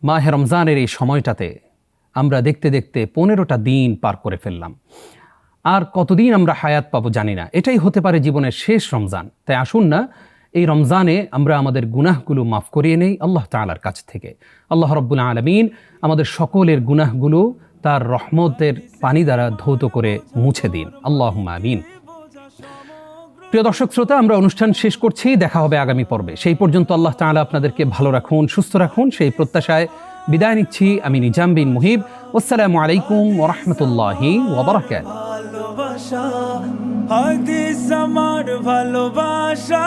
মাহে রমজানের এই সময়টাতে আমরা দেখতে দেখতে 15টা দিন পার করে ফেললাম। আর কতদিন আমরা হায়াত পাবো জানি না। এটাই হতে পারে জীবনের শেষ রমজান। তাই আসুন না এই রমজানে আমরা আমাদের গুনাহগুলো মাফ করিয়ে নেই আল্লাহ তাআলার কাছ থেকে। আল্লাহ রাব্বুল আলামিন আমাদের সকলের গুনাহগুলো তার রহমতের পানি দ্বারা ধৌত করে মুছে দিন, আল্লাহুম্মা আমিন। প্রিয় দর্শক শ্রোতা, আমরা অনুষ্ঠান শেষ করছি। দেখা হবে আগামী পর্বে। সেই পর্যন্ত আল্লাহ তাআলা আপনাদেরকে ভালো রাখুন, সুস্থ রাখুন, সেই প্রত্যাশায় বিদায় নিচ্ছি আমি নিজাম বিন মুহিব। আসসালামু আলাইকুম ওয়া রাহমাতুল্লাহি ওয়া বারাকাতুহু। ভালোবাসা হাদিস আমার ভালোবাসা।